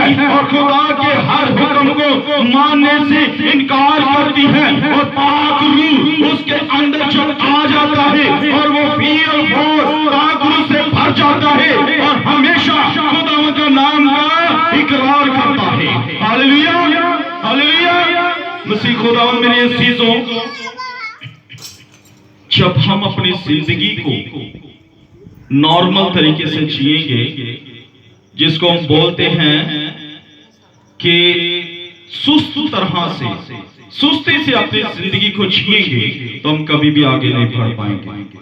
ہے اور خدا کے ہر حکم کو ماننے سے انکار کرتی ہے، اور پاک روح اس کے اندر جب آ جاتا ہے اور وہ فیر اور پاک روح سے بھر جاتا ہے اور ہمیشہ خدا کا نام کا اقرار کرتا ہے۔ ہاللیلویا ہاللیلویا۔ مسیح خدا میرے عزیزوں، جب ہم اپنی زندگی کو نارمل طریقے سے جئیں گے، جس کو ہم بولتے ہیں کہ سست طرح سے، سستی سے اپنی زندگی کو جئیں گے، تو ہم کبھی بھی آگے نہیں بڑھ پائیں گے۔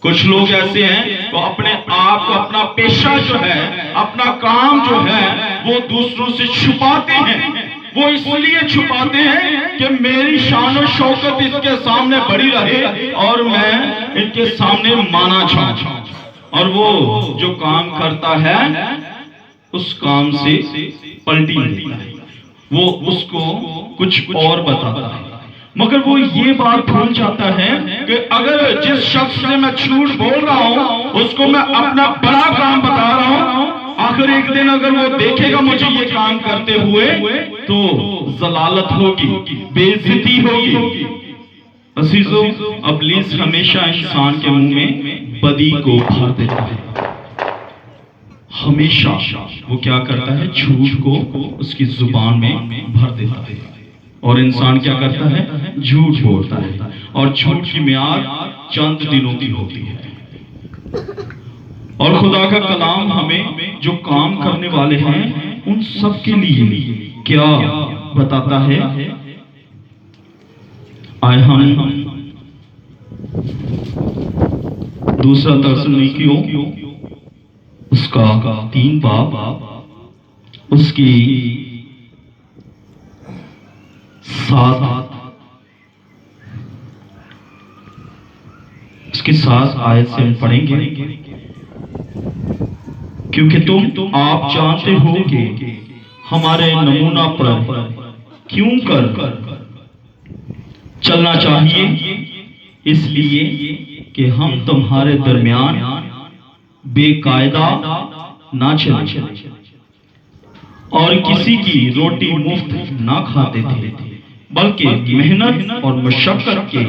کچھ لوگ ایسے ہیں وہ اپنے آپ کو، اپنا پیشہ جو ہے، اپنا کام جو ہے، وہ دوسروں سے چھپاتے ہیں۔ وہ اس لیے چھپاتے ہیں کہ میری شان و شوکت اس کے سامنے بڑی رہے اور میں ان کے سامنے مانا جاؤں۔ اور وہ جو کام کرتا ہے اس کام سے پلٹی دیتا ہے، وہ اس کو کچھ اور بتاتا ہے، مگر وہ یہ بات بھول جاتا ہے کہ اگر جس شخص سے میں جھوٹ بول رہا ہوں اس کو میں اپنا بڑا کام بتا رہا ہوں، آخر ایک دن اگر وہ دیکھے گا مجھے یہ کام کرتے ہوئے تو ضلالت ہوگی، بے عزتی ہوگی۔ عزیزو، ابلیس ہمیشہ انسان کے منہ میں بدی کو بھر دیتا ہے، ہمیشہ وہ کیا کرتا ہے، جھوٹ کو اس کی زبان میں بھر دیتا ہے، اور انسان کیا کرتا ہے، جھوٹ بولتا ہے، اور جھوٹ کی میعاد چند دنوں کی ہوتی ہے۔ اور خدا کا کلام ہمیں جو کام کرنے والے ہیں ان سب کے لیے کیا بتاتا ہے؟ آئے ہم دوسرا تسلونیکیوں اس کا 3 باب اس کی 7 آیت سے ہم پڑھیں گے، کیونکہ تم آپ جانتے ہو کہ ہمارے نمونہ پر کیوں کر چلنا چاہیے، اس لیے کہ ہم تمہارے درمیان بے قاعدہ نہ چلیں اور کسی کی روٹی مفت نہ کھاتے تھے، بلکہ محنت اور مشقت کے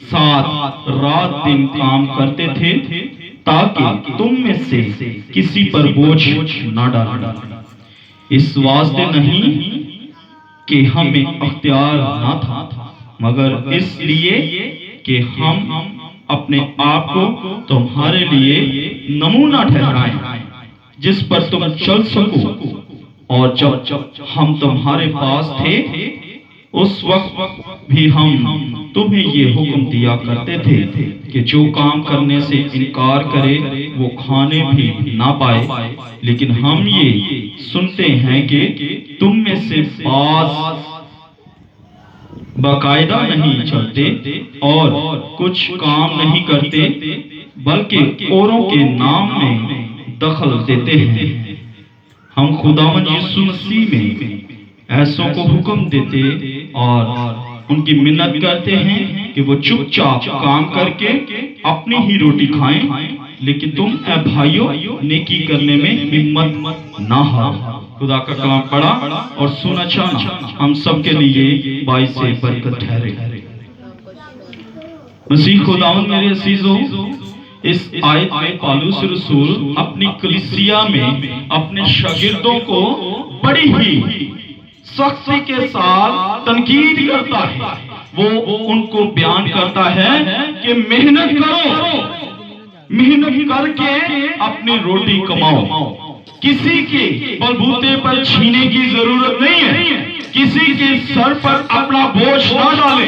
ساتھ رات دن کام کرتے تھے تاکہ تم میں سے کسی پر بوجھ نہ ڈالیں۔ اس واسطے نہیں کہ ہمیں اختیار نہ تھا، مگر اس لیے کہ ہم اپنے آپ کو تمہارے لیے نمونہ ٹھہرائیں جس پر تم چل سکو۔ اور جب ہم تمہارے پاس تھے اس وقت بھی ہم تمہیں یہ حکم دیا کرتے تھے کہ جو کام کرنے سے انکار کرے وہ کھانے بھی نہ پائے، لیکن ہم یہ سنتے ہیں کہ تم میں سے بعض باقاعدہ نہیں چلتے اور کچھ کام نہیں کرتے، بلکہ اوروں کے نام میں دخل دیتے ہیں۔ ہم خداوند یسوع مسیح میں ایسوں کو حکم دیتے اور ان کی منت کرتے ہیں کہ وہ چپ چاپ کام کر کے اپنی ہی روٹی کھائیں، لیکن تم اے بھائیو نیکی کرنے میں ہمت نہ ہارو۔ خدا کا کلام پڑھا اور سنا چاہنا ہم سب کے لیے باعث برکت ٹھہرے۔ مسیح خداوند میرے عزیزوں، اس آیت میں پالوس رسول اپنی کلیسیا میں اپنے شاگردوں کو بڑی ہی سختی کے ساتھ تنقید کرتا ہے۔ وہ ان کو بیان کرتا ہے کہ محنت کرو، محنت کر کے اپنی روٹی کماؤ، کسی کے بلبوتے پر چھینے کی ضرورت نہیں ہے، کسی کے سر پر اپنا بوجھ نہ ڈالے،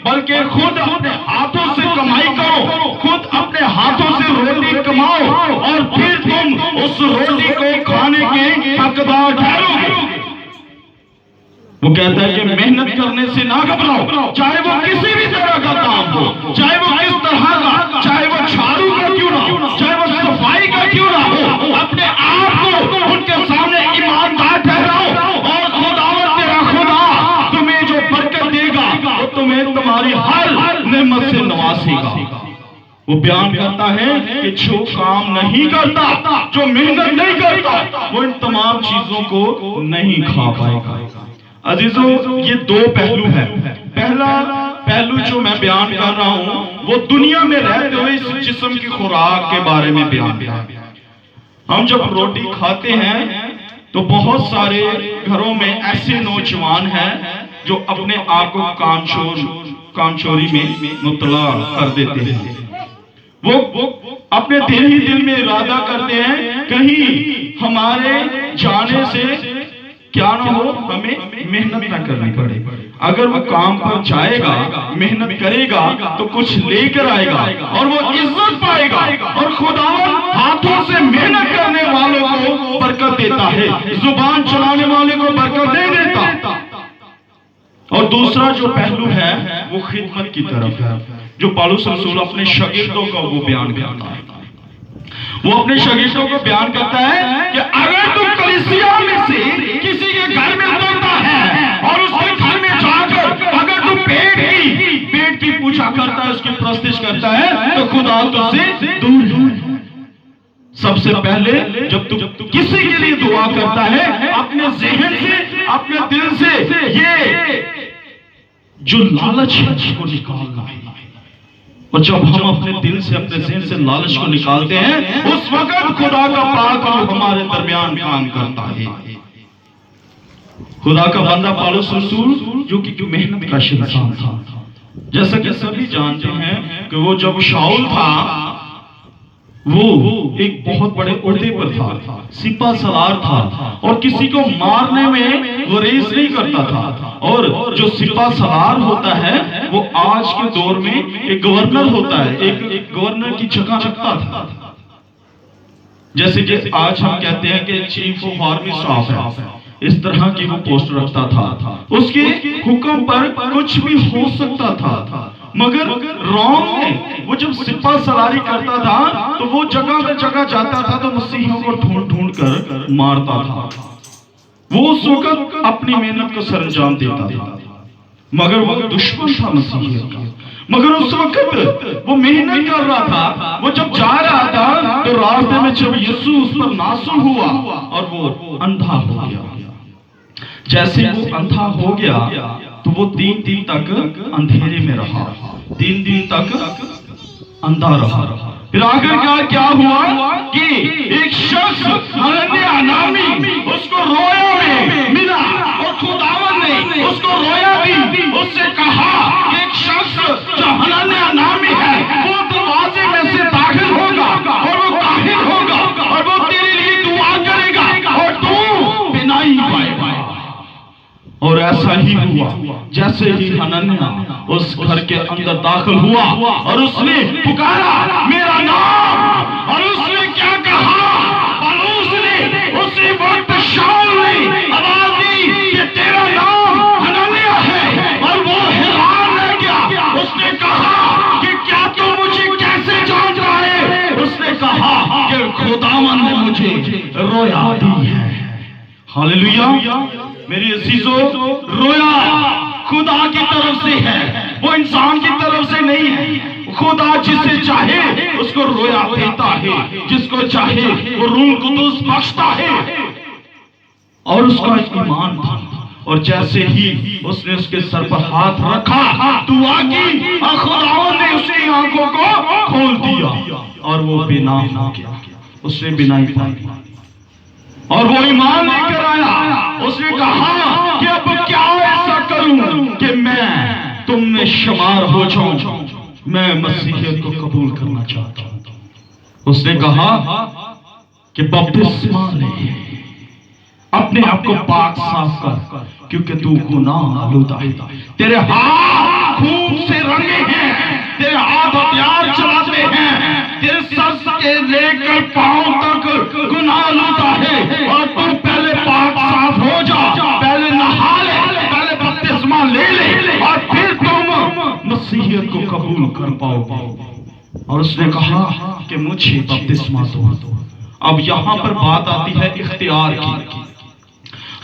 بلکہ خود اپنے ہاتھوں سے کمائی کرو، خود اپنے ہاتھوں سے روٹی کماؤ، اور پھر تم اس روٹی کو کھانے کے حقدار ٹھہرو گے۔ وہ کہتا ہے کہ محنت کرنے سے نہ گھبراؤ، چاہے وہ کسی بھی طرح کا کام ہو، چاہے وہ کس طرح کا، چاہے وہ جھاڑو کا کیوں نہ ہو، چاہے وہ صفائی کا کیوں نہ ہو، اپنے آپ کو ان کے سامنے ایماندار ٹھہراؤ، اور خداوند تیرا خدا تمہیں جو برکت دے گا وہ تمہیں تمہاری ہر نعمت سے نوازے گا۔ وہ بیان کرتا ہے کہ جو کام نہیں کرتا، جو محنت نہیں کرتا، وہ ان تمام چیزوں کو نہیں کھا پائے گا۔ عزیزو، یہ دو پہلو ہیں۔ پہلا پہلو جو میں بیان کر رہا ہوں وہ دنیا میں رہتے ہوئے اس جسم کی خوراک کے بارے میں بیان کر رہا ہوں۔ ہم جب روٹی کھاتے ہیں تو بہت سارے گھروں میں ایسے نوجوان ہیں جو اپنے آپ کو کانچوری میں مبتلا کر دیتے ہیں۔ وہ اپنے دل ہی دل میں ارادہ کرتے ہیں کہیں ہمارے جانے سے کیا نہ ہو، ہمیں محنت نہ کرنی پڑے۔ اگر وہ کام پر جائے گا، محنت کرے گا تو کچھ لے کر آئے گا اور وہ عزت پائے گا، اور خداوند ہاتھوں سے محنت کرنے والوں کو برکت دیتا ہے، زبان چلانے والے کو برکت نہیں دیتا۔ اور دوسرا جو پہلو ہے وہ خدمت کی طرف ہے، جو پالوس رسول اپنے شاگردوں کا وہ بیان کرتا ہے۔ وہ اپنے شاگردوں کو بیان کرتا ہے کہ اگر تم کلیسیا میں سے کسی کے گھر میں اترتا ہے اور اس کے گھر میں جا کر اگر تم پیٹ کی پوچھا کرتا ہے، اس کی پرستش کرتا ہے، تو خدا تجھ سے دور ہے۔ سب سے پہلے جب تم کسی کے لیے دعا کرتا ہے، اپنے ذہن سے، اپنے دل سے یہ جو لالچ ہے اس کو نکالنا ہے۔ اور جب ہم اپنے دل سے، اپنے ذہن سے لالچ کو نکالتے ہیں، اس وقت خدا کا پاک روح ہمارے درمیان کام کرتا ہے۔ خدا کا بندہ پالوس رسول جو کہ محنت کا انسان تھا، جیسا کہ سبھی جانتے ہیں کہ وہ جب شاؤل تھا وہ ایک بہت بڑے عہدے پر تھا، سپہ سالار تھا، اور کسی کو مارنے میں وہ ریس نہیں کرتا تھا۔ اور جو سپہ سالار ہوتا ہے وہ آج کے دور میں ایک گورنر ہوتا ہے، ایک گورنر کی جگہ رکھتا تھا، جیسے کہ آج ہم کہتے ہیں کہ چیف آف آرمی اسٹاف ہے، اس طرح کی وہ پوسٹ رکھتا تھا۔ اس کے حکم پر کچھ بھی ہو سکتا تھا، مگر روم میں وہ جب سپہ سالاری کرتا تھا تو وہ جگہ پہ جگہ جاتا تھا تو مسیحیوں کو ڈھونڈ ڈھونڈ کر مارتا تھا۔ وہ اس وقت اپنی محنت کو سر انجام دیتا تھا، مگر وہ دشمن تھا مسیحیت کا۔ مگر اس وقت وہ محنت کر رہا تھا، وہ جب جا رہا تھا تو راستے میں جب یسوع اس پر نازل ہوا اور وہ اندھا ہو گیا۔ جیسے وہ اندھا ہو گیا تو وہ 3 دن تک اندھیرے میں رہا، 3 دن تک اندھا رہا۔ پھر آخر کیا ہوا کہ ایک شخص حنانیہ نامی اس کو رویا میں ملا، اور خداوند نے اس کو رویا دی، اس سے کہا کہ ایک شخص جو حنانیہ نامی ہے وہ دروازے میں سے داخل ہوگا اور وہ کاہن ہوگا اور وہ تیرے لیے دعا کرے گا اور تو بینائی پائے گا۔ اور ایسا ہی ہوا، جیسے ہی حنانیہ اس گھر کے اندر داخل ہوا اور اس نے پکارا میرا نام، اور اس نے کیا کہا، پالوس نے اسی وقت شاؤل نے آواز دی کہ تیرا نام حنانیہ ہے، اور وہ حیران رہ گیا۔ اس نے کہا کہ کیا تو مجھے کیسے جانتا ہے؟ اس نے کہا کہ خداوند نے مجھے رویا دی ہے۔ ہاللیلویا۔ میری عزیزو، رویا خدا کی طرف سے ہے، وہ انسان کی طرف سے نہیں ہے۔ خدا جسے چاہے اس کو رویا دیتا ہے، جس کو چاہے وہ روح القدس بخشتا ہے۔ اور اس کا ایمان تھا، اور جیسے ہی اس نے اس کے سر پر ہاتھ رکھا، دعا کی، اور خداوند نے اس کی آنکھوں کو کھول دیا اور وہ بینا ہو گیا۔ اس نے بینائی پائی اور وہ ایمان لے کر آیا۔ اس نے کہا کہ اب کیا ایسا کروں کہ میں تم میں شمار ہو جاؤں، میں مسیحیت کو قبول کرنا چاہتا ہوں۔ اس نے کہا کہ بپتسمہ لے، اپنے آپ کو پاک صاف کر، کیونکہ تو گناہ آلودہ ہے۔ تیرے ہاتھ خون سے رنگے ہیں، تیرے ہاتھ ہتھیار چلاتے ہیں، تیرے سر سے لے کر پاؤں تک گناہ آلودہ ہے، اور تم پہلے پاک صاف ہو جا، پہلے نہا لے، پہلے بپتسمہ لے لے، اور پھر تم مسیحیت کو قبول کر پاؤ گے۔ اور اس نے کہا کہ مجھے بپتسمہ دو۔ اب یہاں پر بات آتی ہے اختیار کی۔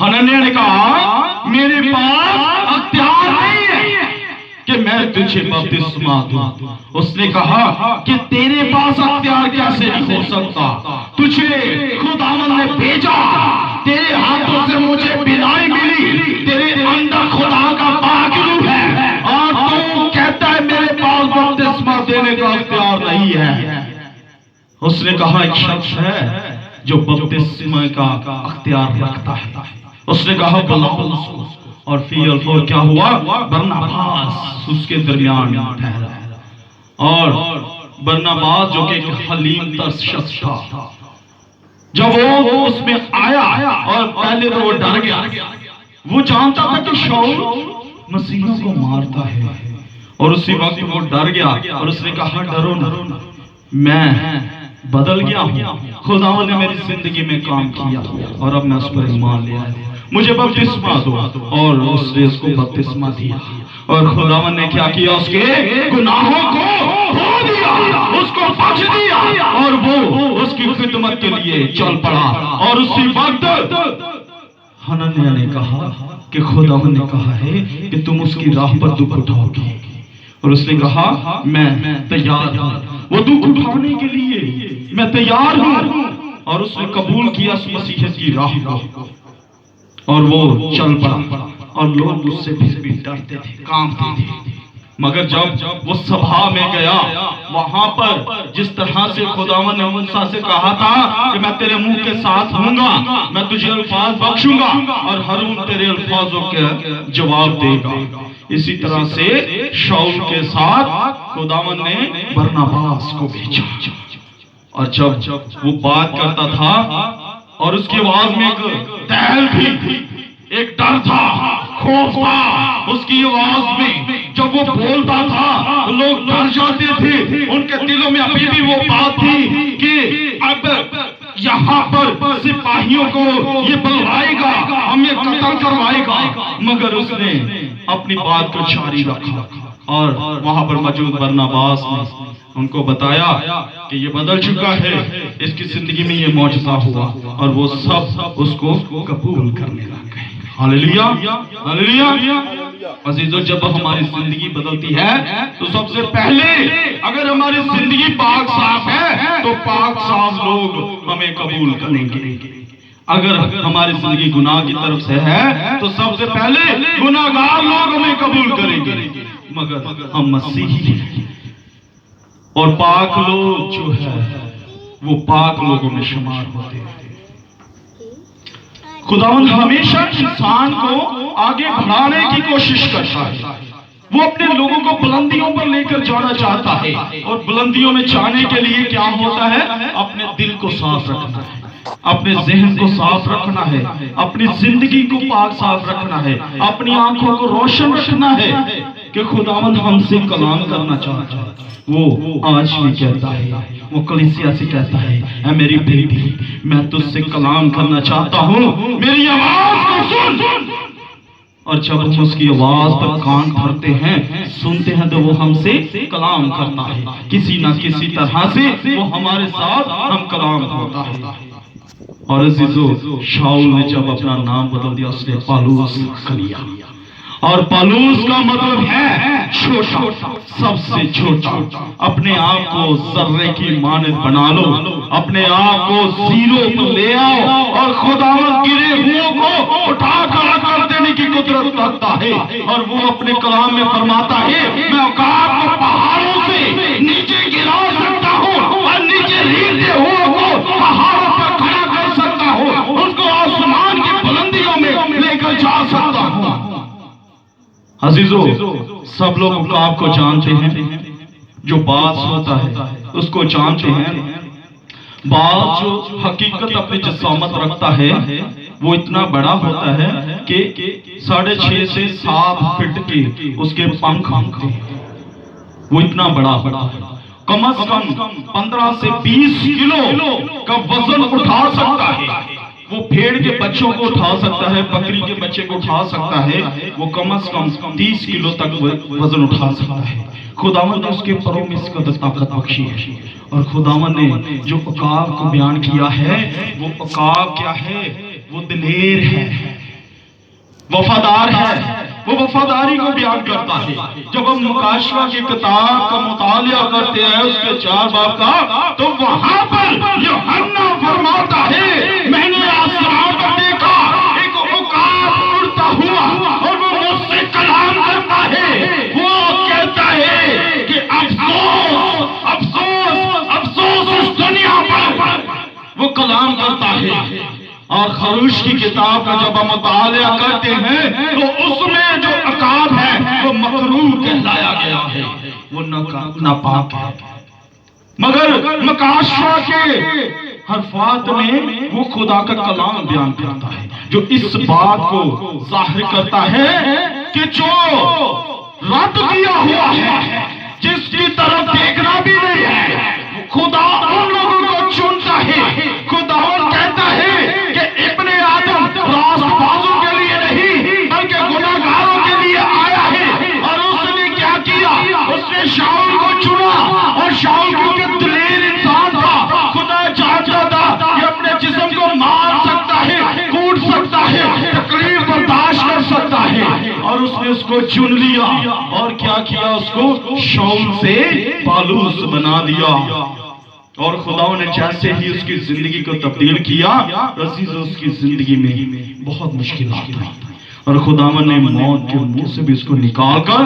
حنانیہ نے کہا میرے پاس اختیار نہیں ہے کہ میں تجھے بپتسمہ دوں۔ اس نے کہا کہ تیرے پاس اختیار کیسے نہیں ہو سکتا، تجھے خداوند نے بھیجا، تیرے ہاتھوں سے مجھے بینائی ملی، تیرے اندر خدا کا پاک روح ہے، اور تو کہتا ہے میرے پاس بپتسمہ دینے کا اختیار نہیں ہے۔ اس نے کہا ایک شخص ہے جو بپتسمہ کا اختیار رکھتا ہے۔ اس نے کہا بلاؤ اس کو، اور فی الفور کیا ہوا، برناباس اس کے درمیان ٹھہرا، اور برناباس جو کہ ایک حلیم تر شخص تھا، جب وہ اس میں آیا اور پہلے تو وہ ڈر گیا، وہ جانتا تھا کہ شاؤل مسیحیوں کو مارتا ہے، اور اسی وقت وہ ڈر گیا اور اس نے کہا ڈرو نہ، میں بدل گیا ہوں، خداوند نے میری زندگی میں کام کیا اور اب میں اس پر ایمان لے آیا، مجھے بپتسمہ دو، اور اس نے اس کو بپتسمہ دیا، اور خداوند نے کیا کیا، اس کے گناہوں کو دھو دیا، اس کو بخش دیا، اور وہ اس کی خدمت کے لیے چل پڑا۔ اور اسی وقت حنانیہ نے کہا کہ خداوند نے کہا ہے کہ تم اس کی راہ پر دکھ اٹھاؤ گے، اور اس نے کہا میں تیار ہوں، وہ دکھ اٹھانے کے لیے میں تیار ہوں، اور اس نے قبول کیا اس مسیحیت کی راہ کو، اور وہ چل پڑا، اور لوگ اس سے پھر بھی ڈرتے تھے، کانپتے تھے، مگر جب وہ سبھا میں گیا، وہاں پر جس طرح سے خداوند نے موسیٰ سے کہا تھا کہ میں تیرے منہ کے ساتھ ہوں گا، میں تجھے الفاظ بخشوں گا، اور ہارون تیرے الفاظوں کا جواب دے گا، اسی طرح سے شاؤل کے ساتھ خداوند نے برناباس کو بھیجا، اور جب وہ بات کرتا تھا اور اس کی آواز میں ایک تہل تھی، ایک ڈر تھا، خوف تھا اس کی آواز میں، جب وہ بولتا تھا لوگ ڈر جاتے تھے، ان کے دلوں میں ابھی بھی وہ بات تھی کہ اب یہاں پر سپاہیوں کو یہ بلوائے گا، ہمیں قتل کروائے گا، مگر اس نے اپنی بات کو جاری رکھا، اور وہاں پر موجود برناباس نے ان کو بتایا کہ یہ بدل چکا ہے، اس کی زندگی میں یہ معجزہ ہوا، اور وہ سب اس کو قبول کرنے لگ گئے۔ ہاللیلویا، ہاللیلویا۔ عزیزو، جب ہماری زندگی بدلتی ہے تو سب سے پہلے اگر ہماری زندگی پاک صاف ہے تو پاک صاف لوگ ہمیں قبول کریں گے، اگر ہماری زندگی گناہ کی طرف سے ہے تو سب سے پہلے گناہگار لوگ ہمیں قبول کریں گے، مگر ہم مسیحی ہیں اور پاک لوگ جو ہے وہ پاک لوگوں میں شمار ہوتے ہیں۔ خداوند ہمیشہ انسان کو آگے بڑھانے کی کوشش کرتا ہے، وہ اپنے لوگوں کو بلندیوں پر لے کر جانا چاہتا ہے، اور بلندیوں میں جانے کے لیے کیا ہوتا ہے، اپنے دل کو صاف رکھنا ہے، اپنے ذہن کو صاف رکھنا ہے، اپنی زندگی کو پاک صاف رکھنا ہے، اپنی آنکھوں کو روشن رکھنا ہے کہ خداوند ہم سے کلام کرنا چاہتا ہے۔ وہ آج بھی کہتا ہے، وہ کلیسیا سے کہتا ہے، اے میری بیٹی میں تجھ سے کلام کرنا چاہتا ہوں، میری آواز کو سن، اور جب ہم اس کی آواز پر کان دھرتے ہیں، سنتے ہیں تو وہ ہم سے کلام کرتا ہے، کسی نہ کسی طرح سے وہ ہمارے ساتھ ہم کلام ہوتا ہے۔ اور عزیزو، شاؤل نے جب اپنا نام بدل دیا اس نے پالوس کر لیا، اور پالوس کا مطلب ہے چھوٹا، سب سے چھوٹا۔ اپنے آپ کو ذرے کی مانند بنا لو، اپنے آپ کو زیرو پر لے آؤ، اور خداوند گرے ہوئوں کو اٹھا کر دینے کی قدرت رکھتا ہے، اور وہ اپنے کلام میں فرماتا ہے میں عقاب کو پہاڑوں سے نیچے گرا سکتا ہوں، اور نیچے ریتے ہوئوں کو پہاڑوں پر کھڑا کر سکتا ہوں، اس کو آسمان کی بلندیوں میں لے کر جا سکتا ہوں۔ عزیزو، سب لوگ عقاب کو جانتے ہیں، جو باز ہوتا ہے اس کو جانتے ہیں، باز جو حقیقت اپنی جسامت رکھتا ہے وہ اتنا بڑا ہوتا ہے کہ 6.5 سے 7 فٹ کے اس کے پنکھ ہوتے ہیں، وہ اتنا بڑا ہوتا ہے، کم از کم 15 سے 20 کلو کا وزن اٹھا سکتا ہے، وہ بھیڑ کے بچوں کو اٹھا سکتا ہے، بکری کے بچے کو اٹھا سکتا ہے، وہ کم از کم 30 کلو تک وزن اٹھا سکتا ہے۔ خداوند نے اس کے پروں میں اس قدر طاقت بخشی ہے، اور خداوند نے جو عقاب کو بیان کیا ہے وہ عقاب کیا ہے، وہ دلیر ہے، وفادار ہے، وہ وفاداری کو بیان کرتا ہے۔ جب ہم مکاشفہ کی کتاب کا مطالعہ کرتے ہیں اس کے 4 باب کا، تو وہاں پر یوحنا فرماتا ہے میں نے آسمان پر دیکھا ایک عقاب اڑتا ہوا اور وہ مجھ سے کلام کرتا ہے، وہ کہتا ہے کہ افسوس افسوس افسوس اس دنیا پر، وہ کلام کرتا ہے۔ اور خروش کی کتاب کا جب ہم مطالعہ کرتے ہیں تو اس میں جو عقاب ہے وہ مکروہ کہلایا گیا ہے، وہ ناپاک ہے، مگر مکاشفہ کے حرفات میں وہ خدا کا کلام بیان کرتا ہے جو اس بات کو ظاہر کرتا ہے کہ جو رد کیا ہوا ہے، جس کی طرف دیکھنا بھی نہیں ہے، خدا ان لوگوں کو چنتا ہے۔ خدا کہتا ہے کہ ابن آدم راست بازوں کے لیے نہیں بلکہ گناہگاروں کے لیے آیا ہے۔ اور اس نے کیا کیا؟ اس نے شاؤل کو چنا، اور شاؤل کیونکہ دلیر انسان تھا، خدا چاہتا تھا کہ اپنے جسم کو مار سکتا ہے، کوٹ سکتا ہے، تکلیف برداشت کر سکتا ہے، اور اس نے اس کو چن لیا اور کیا کیا؟ اس کو شاؤل سے پالوس بنا دیا۔ اور خدا نے جیسے ہی اس کی زندگی کو تبدیل کیا، عزیزو اس کی زندگی میں بہت مشکلات آئی، اور خداوند نے موت کے منہ سے بھی اس کو نکال کر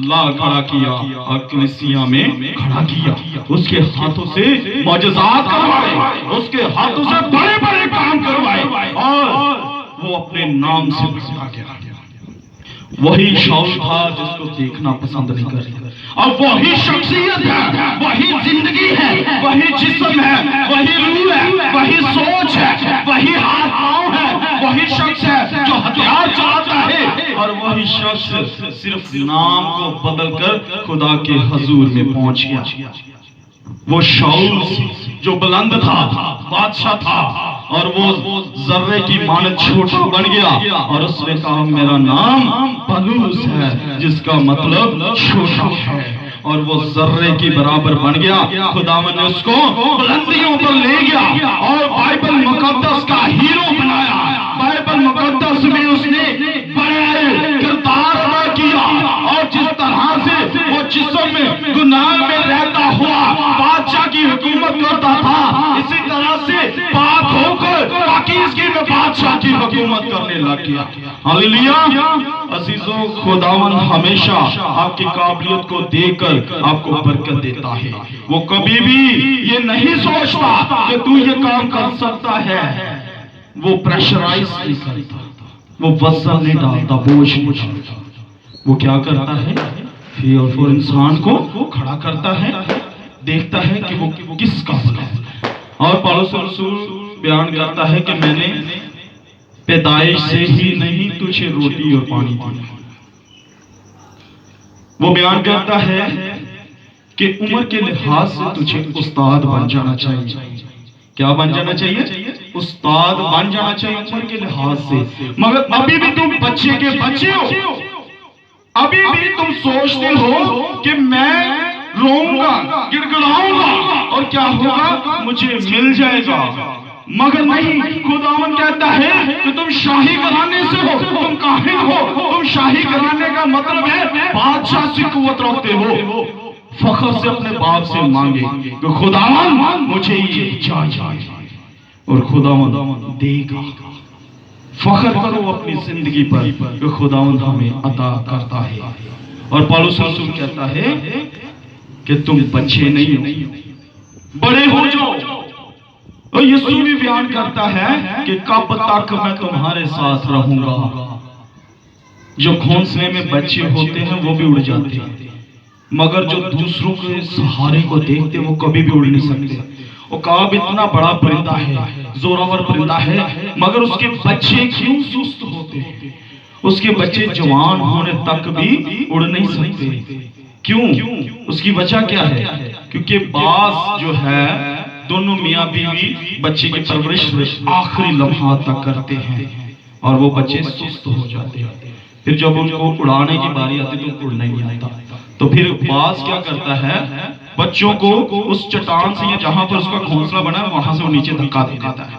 لا کھڑا کیا اور کلیسیا میں کھڑا کیا۔ اس کے ہاتھوں سے معجزات کروائے، اس کے ہاتھوں سے بڑے بڑے کام کروائے، اور وہ اپنے نام سے بچا گیا۔ وہی شاؤل تھا جس کو دیکھنا پسند نہیں کرتا، اب وہی شخصیت ہے، وہی زندگی ہے، وہی جسم ہے، وہی روح ہے، وہی سوچ ہے، وہی ہاتھ پاؤں ہے، وہی شخص ہے جو ہتھیار چلاتا ہے، اور وہی شخص صرف نام کو بدل کر خدا کے حضور میں پہنچ گیا۔ وہ شاؤل جو بلند تھا، بادشاہ تھا، اور وہ ذرے کی مانند چھوٹا بن گیا، اور اس نے کہا میرا نام پلوس ہے جس کا مطلب چھوٹا ہے، اور وہ ذرے کی برابر بن گیا۔ خداوند نے اس کو بلندیوں پر لے گیا اور بائبل مقدس کا ہیرو بنایا۔ بائبل مقدس میں اس نے بڑے کردار ادا کیا، اور جس طرح سے وہ جسم میں گناہ میں رہتا ہوا بادشاہ کی حکومت کرتا تھا، اسی طرح سے پاک ہو کر پاکیزگی میں بادشاہ کی حکومت کرنے لگ گیا۔ ہاللیلویا۔ عزیزو، خداوند ہمیشہ آپ کی قابلیت کو دیکھ کر آپ کو برکت دیتا ہے۔ وہ کبھی بھی یہ نہیں سوچتا کہ تو یہ کام کر سکتا ہے، وہ پریشرائز نہیں کرتا، وہ وزن نہیں ڈالتا، بوجھ نہیں ڈالتا۔ وہ کیا کرتا ہے؟ پھر انسان کو کھڑا کرتا ہے، دیکھتا ہے کہ وہ کس قابل ہے۔ اور پالوس رسول بیان کرتا ہے کہ میں نے پیدائش سے ہی نہیں تجھے روٹی اور پانی دیا۔ وہ بیان کرتا ہے کہ عمر کے لحاظ سے تجھے استاد بن جانا چاہیے۔ کیا بن جانا چاہیے؟ استاد بن جانا چاہیے عمر کے لحاظ سے، مگر ابھی بھی تم بچے کے بچے ہو، ابھی بھی تم سوچتے ہو کہ میں روؤں گا، گڑ گڑاؤں گا، اور کیا ہوگا؟ مجھے مل جائے گا، مگر نہیں۔ خداوند کہتا ہے کہ تم شاہی گھرانے سے ہو، تم کاہن ہو، تم شاہی گھرانے کا مطلب ہے بادشاہ سے قوت رکھتے ہو، فخر سے اپنے باپ سے مانگے کہ خداوند مجھے یہ چاہیے، اور خداوند دے گا۔ فخر کرو اپنی زندگی پر کہ خداوند ہمیں عطا کرتا ہے۔ اور پالوس رسول کہتا ہے کہ تم بچے نہیں ہو، بڑے ہو جاؤ۔ اور یسوع بھی بیان کرتا ہے کہ کب تک میں تمہارے ساتھ رہوں گا۔ جو گھونسلے میں بچے ہوتے ہیں وہ بھی اڑ جاتے ہیں، مگر جو دوسروں کے سہارے کو دیکھتے وہ کبھی بھی اڑ نہیں سکتے۔ عقاب اتنا بڑا پرندہ ہے، زوراور پرندہ ہے، مگر اس کے بچے کیوں سست ہوتے ہیں؟ اس کے بچے جوان ہونے تک بھی اڑ نہیں سکتے۔ کیوں؟ اس کی وجہ کیا ہے؟ کیونکہ باز جو ہے دونوں میاں بیوی بچے کی پرورش آخری لمحات تک کرتے ہیں، اور وہ بچے سست ہو جاتے ہیں۔ پھر جب ان کو اڑانے کی باری آتی تو اڑنا ہی نہیں آتا، تو پھر باز کیا کرتا ہے؟ بچوں کو اس چٹان سے یا جہاں پر اس کا گھونسلہ بنا ہے وہاں سے وہ نیچے دھکا دے دیتا ہے۔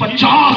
50